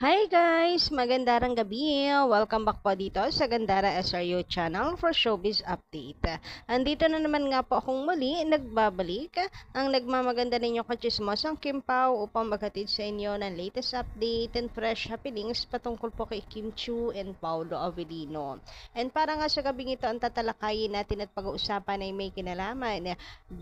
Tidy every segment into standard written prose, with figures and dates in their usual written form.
Hi guys! Magandang gabi! Welcome back po dito sa Gandara SRU channel for Showbiz Update. Andito na naman nga po akong muli, nagbabalik ang nagmamaganda ninyo kachismosang Kim Pao upang maghatid sa inyo ng latest update and fresh happenings patungkol po kay Kim Chiu and Paolo Avellino. And para nga sa gabing ito ang tatalakayin natin at pag-uusapan ay may kinalaman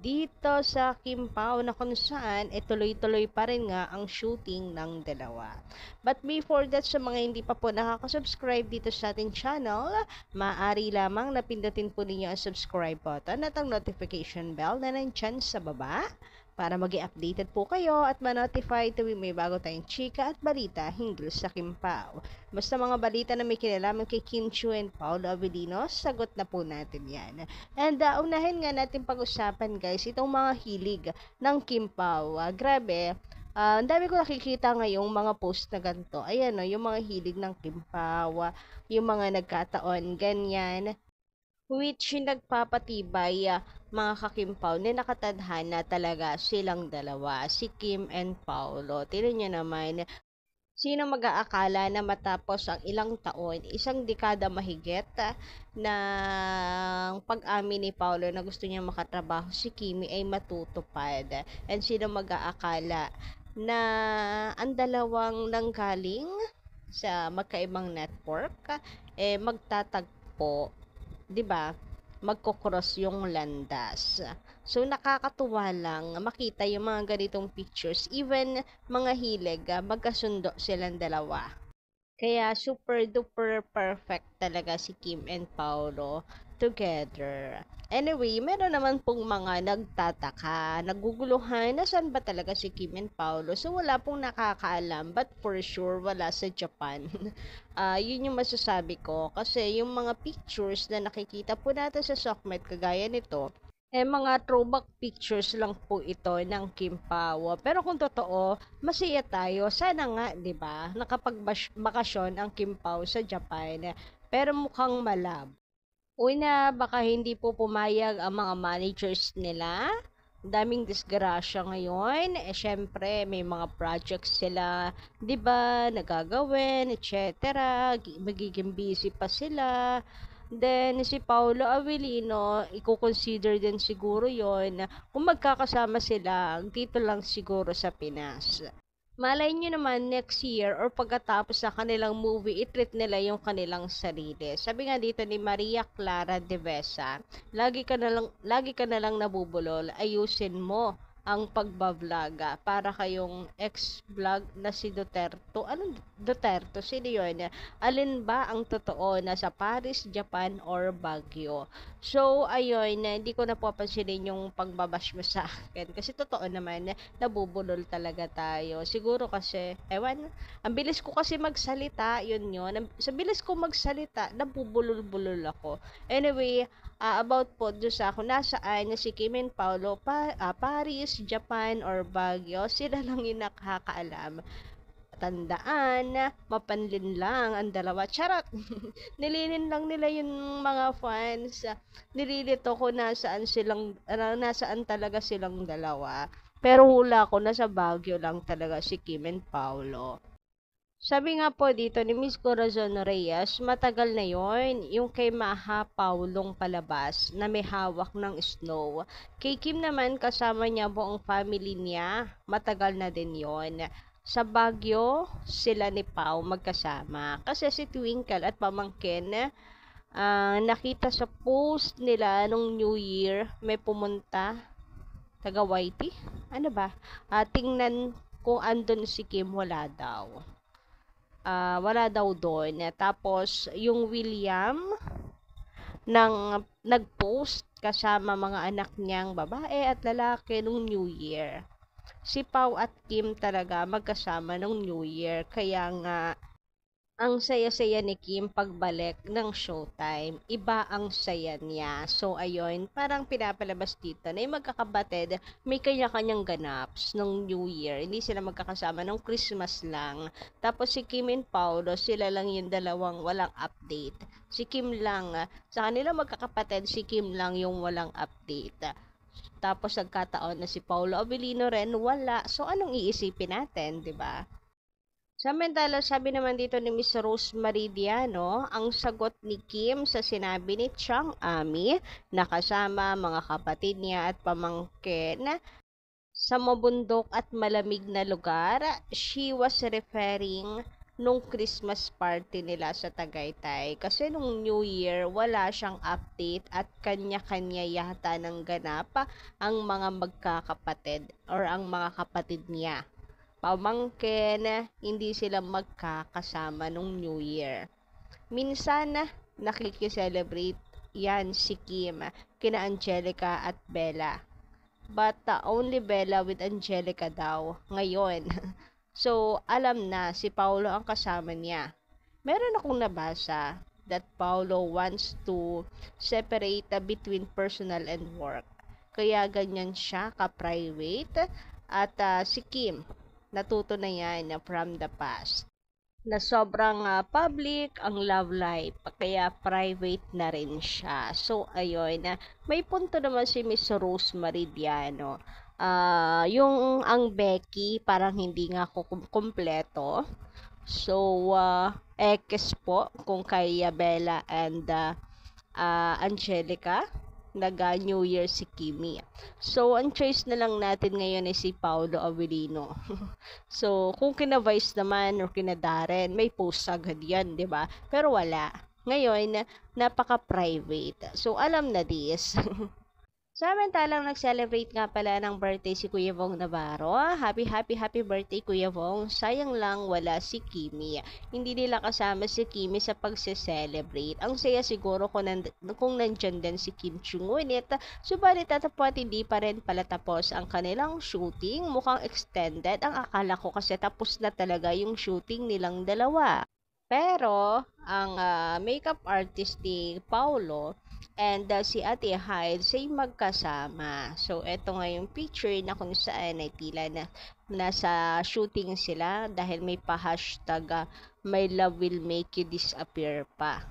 dito sa Kim Pao na kung saan tuloy-tuloy pa rin nga ang shooting ng dalawa. But before that, sa mga hindi pa po nakaka-subscribe dito sa ating channel, maaari lamang na pindutin po ninyo ang subscribe button at ang notification bell na nandyan sa baba para maging updated po kayo at ma-notify tuwing may bago tayong chika at balita hinggil sa Kim Pao. Basta mga balita na may kinalaman kay Kim Chiu and Paolo Avellino, sagot na po natin yan. And unahin nga natin pag-usapan guys, itong mga hilig ng Kim Pao. Grabe, ang dami ko nakikita ngayong mga post na ganito. Ayan, no, yung mga hilig ng Kimpawa, yung mga nagkataon, ganyan. Which nagpapatibay, mga kakimpaw, na nakatadhana talaga silang dalawa, si Kim and Paolo. Tignan nyo naman, sino mag-aakala na matapos ang ilang taon, isang dekada mahigit, ng pag-amin ni Paolo na gusto niya makatrabaho si Kimi ay matutupad. And sino mag-aakala na ang dalawang nanggaling sa magkaibang network magtatagpo, 'di ba? Magkocross yung landas. So nakakatuwa lang makita yung mga ganitong pictures, even mga hilig, magkasundo silang dalawa. Kaya super duper perfect talaga si Kim and Paolo together. Anyway, meron naman pong mga nagtataka, naguguluhan na saan ba talaga si Kim and Paolo. So wala pong nakakaalam, but for sure wala sa Japan. Yun yung masasabi ko kasi yung mga pictures na nakikita po natin sa Sokmet kagaya nito, mga throwback pictures lang po ito ng Kim Pao. Pero kung totoo, masaya tayo. Sana nga, 'di ba? Nakapag-bakasyon ang Kim Pao sa Japan. Pero mukhang malab. Una, baka hindi po pumayag ang mga managers nila. Daming disgrasya ngayon. Syempre, may mga projects sila, 'di ba, nagagawin, etc. Magiging busy pa sila. Then, si Paolo Avellino, i-consider din siguro yon kung magkakasama sila, dito lang siguro sa Pinas. Malay nyo naman next year or pagkatapos sa kanilang movie, i-treat nila yung kanilang sarili. Sabi nga dito ni Maria Clara de Vesa, lagi ka na lang nabubulol, ayusin mo ang pagbablog para kayong ex-vlog na si Duterte. Anong Duterte? Sino yun? Alin ba ang totoo na sa Paris, Japan, or Baguio? So, ayun, hindi ko napapansinin yung pagbabash mo sa akin. Kasi totoo naman, nabubulol talaga tayo. Siguro kasi, ewan, ang bilis ko kasi magsalita, yun yun. Sa bilis ko magsalita, nabubulol-bulol ako. Anyway, about po doon sa kung nasaan na si Kim and Paolo, Paris, Japan, or Baguio, sila lang yung nakakaalam. Tandaan, mapanlin lang ang dalawa. Charot! Nilinin lang nila yung mga fans. Nililito ko nasaan talaga silang dalawa. Pero hula ko, nasa Baguio lang talaga si Kim and Paolo. Sabi nga po dito ni Miss Corazon Reyes, matagal na yon yung kay Maha Paulong palabas na may hawak ng snow. Kay Kim naman kasama niya buong family niya, matagal na din yon. Sa Baguio, sila ni Pau magkasama. Kasi si Twinkle at pamangkin, nakita sa post nila nung New Year, may pumunta, taga Whitey? Ano ba? Tingnan kung andun si Kim, wala daw. Wala daw doon. Tapos, yung William, nag-post kasama mga anak niyang babae at lalaki nung New Year. Si Pau at Kim talaga magkasama nung New Year. Kaya nga, ang saya-saya ni Kim pagbalik ng Showtime. Iba ang saya niya. So, ayun, parang pinapalabas dito na yung magkakabatid, may kanya-kanyang ganaps nung New Year. Hindi sila magkakasama nung Christmas lang. Tapos si Kim and Paolo, sila lang yung dalawang walang update. Si Kim lang, sa kanila magkakapatid, si Kim lang yung walang update. Tapos nagkataon na si Paolo Avellino rin, wala. So, anong iisipin natin, di ba? Samantala, sabi naman dito ni Miss Rosemary Diano, ang sagot ni Kim sa sinabi ni Chang Ami na kasama mga kapatid niya at pamangkin sa mabundok at malamig na lugar, she was referring nung Christmas party nila sa Tagaytay. Kasi nung New Year, wala siyang update at kanya-kanya yata ng ganap ang mga magkakapatid or ang mga kapatid niya. Pamangkin, hindi sila magkakasama nung New Year. Minsan, nakikiselebrate yan si Kim, kina Angelica at Bella. But only Bella with Angelica daw ngayon. So, alam na si Paulo ang kasama niya. Meron akong nabasa that Paulo wants to separate between personal and work. Kaya ganyan siya ka-private. At si Kim, natuto na yan from the past na sobrang public ang love life, kaya private na rin siya. So, ayun, may punto naman si Miss Rosemary Diano. Yung ang Becky, parang hindi nga ako kumpleto. So, X po, kung kay Bella and Angelica, nag-New Year si Kimi. So, ang choice na lang natin ngayon ay si Paulo Avelino. So, kung kina Vice naman or kina Darren, may post agad yan, di ba? Pero wala. Ngayon, napaka-private. So, alam na this. Samantalang nag-celebrate nga pala ng birthday si Kuya Vong Navarro. Happy birthday Kuya Vong. Sayang lang wala si Kimi. Hindi nila kasama si Kimi sa pagse-celebrate. Ang saya siguro kung nandyan din si Kim Chung. Ngunit, subalit tatapuan hindi pa rin pala tapos ang kanilang shooting. Mukhang extended. Ang akala ko kasi tapos na talaga yung shooting nilang dalawa. Pero, ang makeup artist ni Paulo and si Ate Hyde ay magkasama. So, eto nga yung picture na kung saan ay tila na nasa shooting sila dahil may pa-hashtag My Love Will Make You Disappear pa.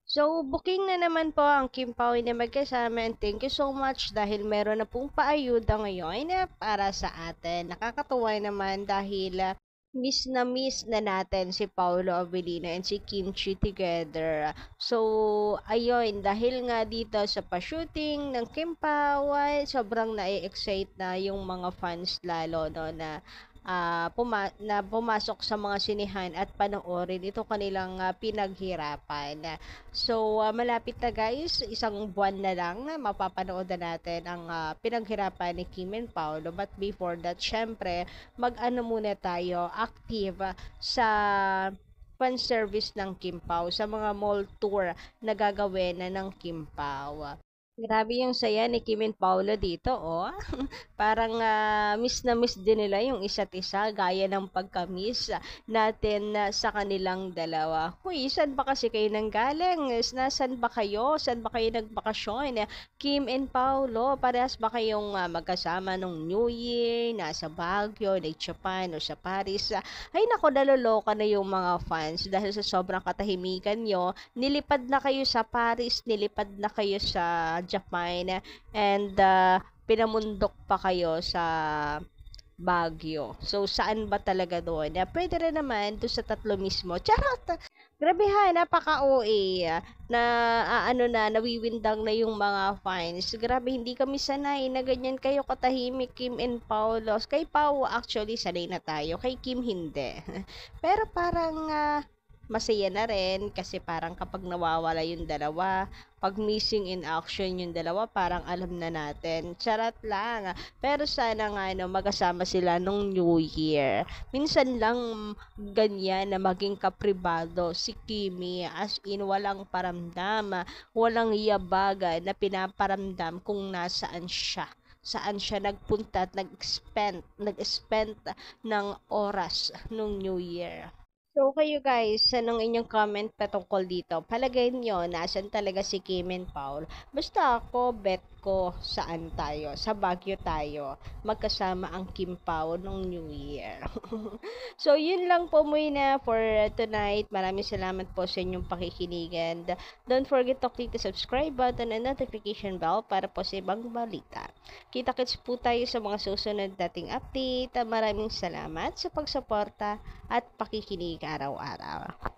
So, booking na naman po ang Kim Pao na magkasama and thank you so much dahil meron na pong paayuda ngayon para sa atin. Nakakatuwa naman dahil miss na natin si Paulo Avelino and si Kim Chi together. So, ayun, dahil nga dito sa pa-shooting ng Kim Pao, sobrang na-excite na yung mga fans lalo no, na pumasok sa mga sinihan at panoorin ito kanilang pinaghirapan. So, malapit na guys, isang buwan na lang mapapanood na natin ang pinaghirapan ni Kim and Paulo. But before that, syempre, mag-ano muna tayo, active sa fan service ng Kim Pao, sa mga mall tour na gagawin na ng Kim Pao. Grabe yung saya ni Kim and Paulo dito, oh. Parang miss na miss din nila yung isa't isa, gaya ng pagka-miss natin sa kanilang dalawa. Huy, saan ba kasi kayo nanggaling? Nasaan ba kayo? Saan ba kayo nagbakasyon? Kim and Paulo, parehas ba kayong magkasama nung New Year, nasa Baguio, nag-Japan, o sa Paris? Ay nako, naloloka na yung mga fans dahil sa sobrang katahimikan nyo. Nilipad na kayo sa Paris, nilipad na kayo sa Japan, and pinamundok pa kayo sa Baguio. So, saan ba talaga doon? Pwede rin naman doon sa tatlo mismo. Charot! Grabe ha, napaka-OA na nawiwindang na yung mga fans. Grabe, hindi kami sanay na ganyan kayo katahimik, Kim and Paulo. Kay Pao, actually, sanay na tayo. Kay Kim, hindi. Pero parang masaya na rin kasi parang kapag nawawala yung dalawa, pag missing in action yung dalawa, parang alam na natin. Charot lang. Pero sana nga magkasama sila nung New Year. Minsan lang ganyan na maging kapribado si Kimi, as in walang paramdam, walang yabaga na pinaparamdam kung nasaan siya. Saan siya nagpunta at nag-spend ng oras nung New Year. So, kayo guys, anong inyong comment patungkol dito? Palagay nyo, nasan talaga si Kim and Paul? Basta ako, bet ko saan tayo, sa Baguio tayo, magkasama ang Kimpaw nung New Year. So, yun lang po muna for tonight. Maraming salamat po sa inyong pakikinig and don't forget to click the subscribe button and notification bell para po sa ibang balita. Kita-kits po tayo sa mga susunod nating update. Maraming salamat sa pagsuporta at pakikinig araw-araw.